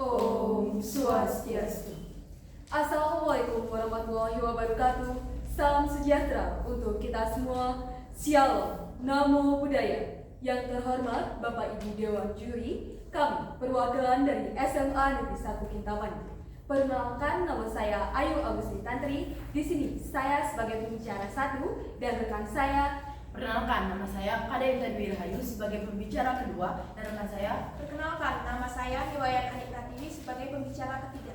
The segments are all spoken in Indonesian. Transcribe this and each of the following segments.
Om Swastiastu. Assalamualaikum warahmatullahi wabarakatuh. Salam sejahtera untuk kita semua. Shalom, Namo Buddhaya. Yang terhormat Bapak Ibu Dewan Juri, kami perwakilan dari SMA Negeri 1 Kintamani. Perkenalkan, nama saya Ayu Agustin Tantri. Di sini saya sebagai pembicara satu dan rekan saya. Perkenalkan, nama saya Kade Tadwi Rahayu sebagai pembicara kedua dan rekan saya. Perkenalkan, nama saya Hiwayat Anik Pratiwi sebagai pembicara ketiga.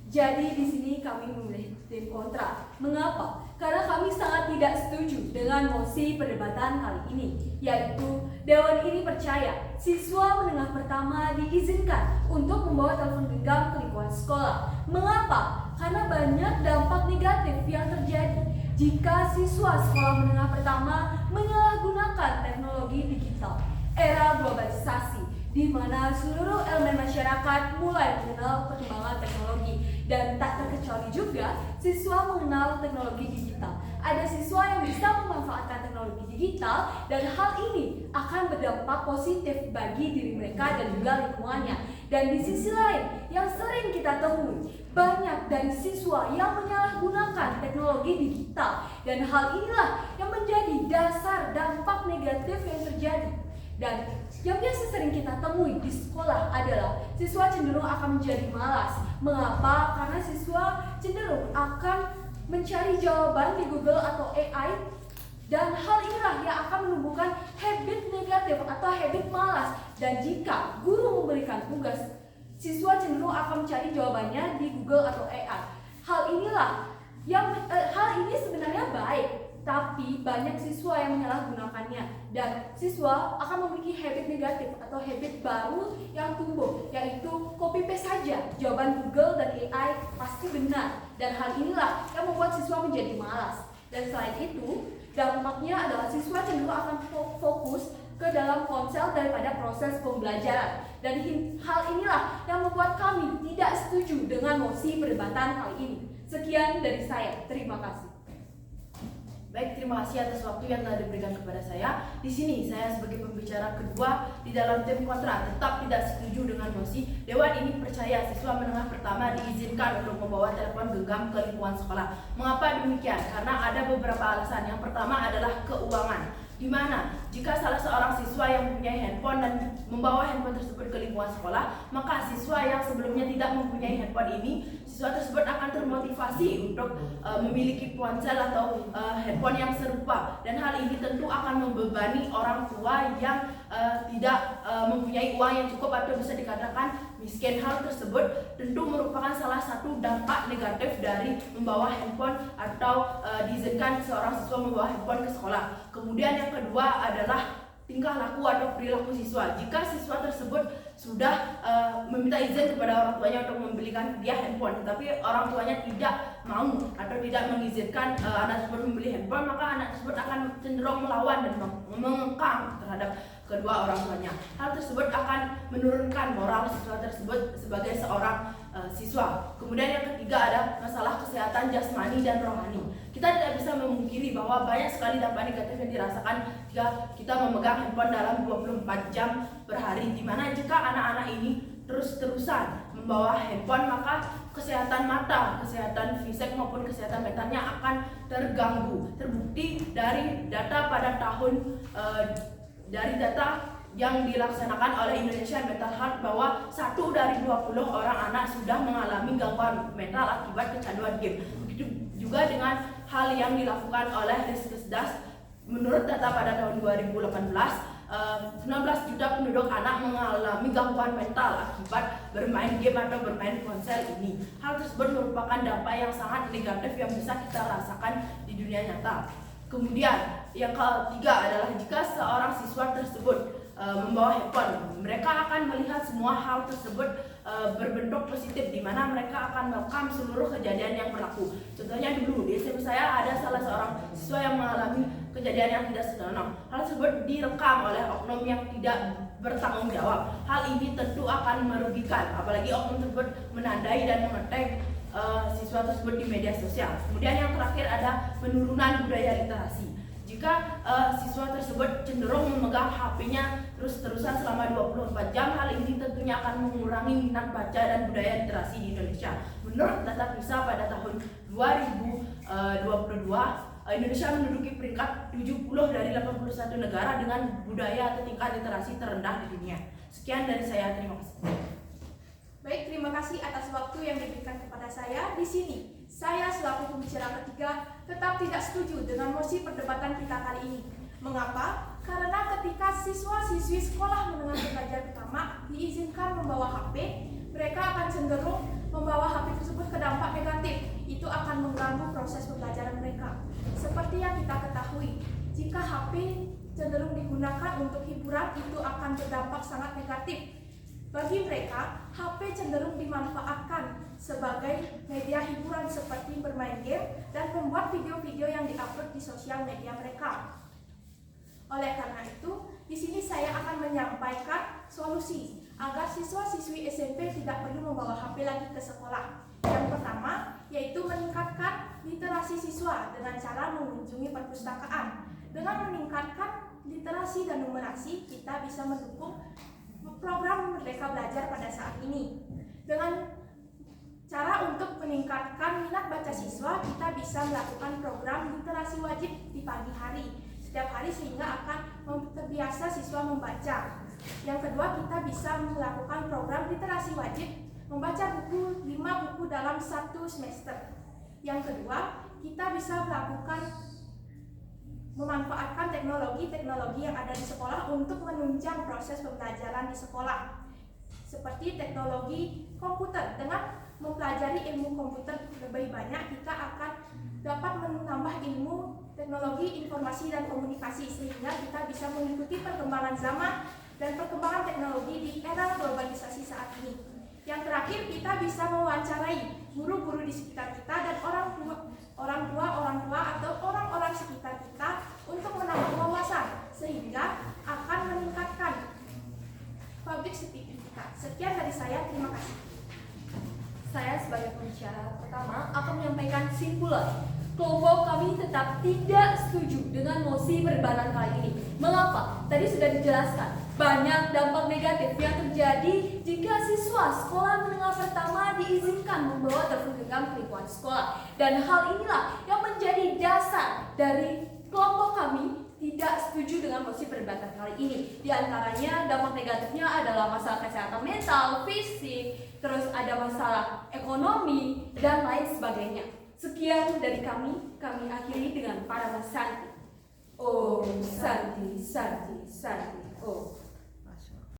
Jadi di sini kami memilih tim kontra. Mengapa? Karena kami sangat tidak setuju dengan mosi perdebatan kali ini, yaitu Dewan ini percaya siswa menengah pertama diizinkan untuk membawa telepon genggam ke lingkungan sekolah. Mengapa? Karena banyak dampak negatif yang terjadi jika siswa sekolah menengah pertama menyalahgunakan teknologi digital. Era globalisasi di mana seluruh elemen masyarakat mulai mengenal perkembangan teknologi, dan tak terkecuali juga siswa mengenal teknologi digital. Ada siswa yang bisa memanfaatkan teknologi digital dan hal ini akan berdampak positif bagi diri mereka dan juga lingkungannya. Dan di sisi lain yang sering kita temui, banyak dari siswa yang menyalahgunakan teknologi digital, dan hal inilah yang menjadi dasar dampak negatif yang terjadi. Dan yang biasa sering kita temui di sekolah adalah siswa cenderung akan menjadi malas. Mengapa? Karena siswa cenderung akan mencari jawaban di Google atau AI, dan hal inilah yang akan menumbuhkan habit negatif atau habit malas. Dan jika guru memberikan tugas, siswa cenderung akan mencari jawabannya di Google atau AI. Hal ini sebenarnya baik, tapi banyak siswa yang menyalahgunakannya, dan siswa akan memiliki habit negatif atau habit baru yang tumbuh, yaitu copy paste saja jawaban Google dan AI pasti benar, dan hal inilah yang membuat siswa menjadi malas. Dan selain itu, dampaknya adalah siswa cenderung akan fokus ke dalam ponsel daripada proses pembelajaran, dan hal inilah yang membuat kami tidak setuju dengan mosi perdebatan kali ini. Sekian dari saya, terima kasih. Baik, terima kasih atas waktu yang telah diberikan kepada saya. Di sini saya sebagai pembicara kedua di dalam tim kontra tetap tidak setuju dengan mosi. Dewan ini percaya siswa menengah pertama diizinkan untuk membawa telepon genggam ke lingkungan sekolah. Mengapa demikian? Karena ada beberapa alasan. Yang pertama adalah keuangan, di mana jika salah seorang siswa yang mempunyai handphone dan membawa handphone tersebut ke lingkungan sekolah, maka siswa yang sebelumnya tidak mempunyai handphone ini, siswa tersebut akan termotivasi untuk memiliki ponsel atau handphone yang serupa, dan hal ini tentu akan membebani orang tua yang tidak mempunyai uang yang cukup atau bisa dikatakan miskin. Hal tersebut tentu merupakan salah satu dampak negatif dari membawa handphone atau diizinkan seorang siswa membawa handphone ke sekolah. Kemudian yang kedua adalah tingkah laku atau perilaku siswa. Jika siswa tersebut sudah meminta izin kepada orang tuanya untuk membelikan dia handphone, tetapi orang tuanya tidak mau atau tidak mengizinkan anak tersebut membeli handphone, maka anak tersebut akan cenderung melawan dan mengekang terhadap kedua orang tuanya. Hal tersebut akan menurunkan moral siswa tersebut sebagai seorang siswa. Kemudian yang ketiga ada masalah kesehatan jasmani dan rohani. Kita tidak bisa memungkiri bahwa banyak sekali dampak negatif yang dirasakan jika kita memegang handphone dalam 24 jam per hari, di mana jika anak-anak ini terus-terusan membawa handphone, maka kesehatan mata, kesehatan fisik maupun kesehatan mentalnya akan terganggu. Terbukti dari data pada yang dilaksanakan oleh Indonesian Mental Health bahwa 1 dari 20 orang anak sudah mengalami gangguan mental akibat kecanduan game. Begitu juga dengan hal yang dilakukan oleh Riskesdas. Menurut data pada tahun 2018, 19 juta penduduk anak mengalami gangguan mental akibat bermain game atau bermain ponsel ini. Hal tersebut merupakan dampak yang sangat negatif yang bisa kita rasakan di dunia nyata. Kemudian yang ketiga adalah jika seorang siswa tersebut membawa handphone, mereka akan melihat semua hal tersebut berbentuk positif, di mana mereka akan merekam seluruh kejadian yang berlaku. Contohnya dulu di SMP saya ada salah seorang siswa yang mengalami kejadian yang tidak senonoh. Hal tersebut direkam oleh oknum yang tidak bertanggung jawab. Hal ini tentu akan merugikan, apalagi oknum tersebut menandai dan mengetag siswa tersebut di media sosial. Kemudian yang terakhir ada penurunan budaya literasi. Jika siswa tersebut cenderung memegang HP-nya terus-terusan selama 24 jam, hal ini tentunya akan mengurangi minat baca dan budaya literasi di Indonesia. Menurut data PISA pada tahun 2022, Indonesia menduduki peringkat 70 dari 81 negara dengan budaya atau tingkat literasi terendah di dunia. Sekian dari saya, terima kasih. Baik, terima kasih atas waktu yang diberikan kepada saya. Di sini, saya selaku pembicara ketiga tetap tidak setuju dengan mosi perdebatan kita kali ini. Mengapa? Karena ketika siswa-siswi sekolah menengah belajar pertama diizinkan membawa HP, mereka akan cenderung membawa HP tersebut ke dampak negatif. Itu akan mengganggu proses pembelajaran mereka. Seperti yang kita ketahui, jika HP cenderung digunakan untuk hiburan, itu akan berdampak sangat negatif. Bagi mereka, HP cenderung dimanfaatkan sebagai media hiburan seperti bermain game dan membuat video-video yang diupload di sosial media mereka. Oleh karena itu, di sini saya akan menyampaikan solusi agar siswa-siswi SMP tidak perlu membawa HP lagi ke sekolah. Yang pertama, yaitu meningkatkan literasi siswa dengan cara mengunjungi perpustakaan. Dengan meningkatkan literasi dan numerasi, kita bisa mendukung program Merdeka Belajar pada saat ini. Dengan cara untuk meningkatkan minat baca siswa, kita bisa melakukan program literasi wajib di pagi hari setiap hari sehingga akan terbiasa siswa membaca. Yang kedua, kita bisa melakukan program literasi wajib membaca 5 buku dalam 1 semester. Yang kedua, kita bisa memanfaatkan teknologi-teknologi yang ada di sekolah untuk menunjang proses pembelajaran di sekolah. Seperti teknologi komputer. Dengan mempelajari ilmu komputer lebih banyak, kita akan dapat menambah ilmu teknologi informasi dan komunikasi sehingga kita bisa mengikuti perkembangan zaman dan perkembangan teknologi di era globalisasi saat ini. Yang terakhir, kita bisa mewawancarai guru-guru di sekitar kita dan orang tua atau orang-orang sekitar kita untuk menambah wawasan sehingga akan meningkatkan public speaking kita. Sekian dari saya, terima kasih. Saya sebagai pembicara pertama akan menyampaikan kesimpulan. Kelompok kami tetap tidak setuju dengan mosi perdebatan kali ini. Mengapa? Tadi sudah dijelaskan. Banyak dampak negatif yang terjadi jika siswa sekolah menengah pertama diizinkan membawa telepon genggam ke lingkungan sekolah. Dan hal inilah yang menjadi dasar dari kelompok kami tidak setuju dengan mosi perdebatan kali ini. Di antaranya dampak negatifnya adalah masalah kesehatan mental, fisik, terus ada masalah ekonomi, dan lain sebagainya. Sekian dari kami akhiri dengan para Santi. Oh, Santi, Santi, Santi, oh.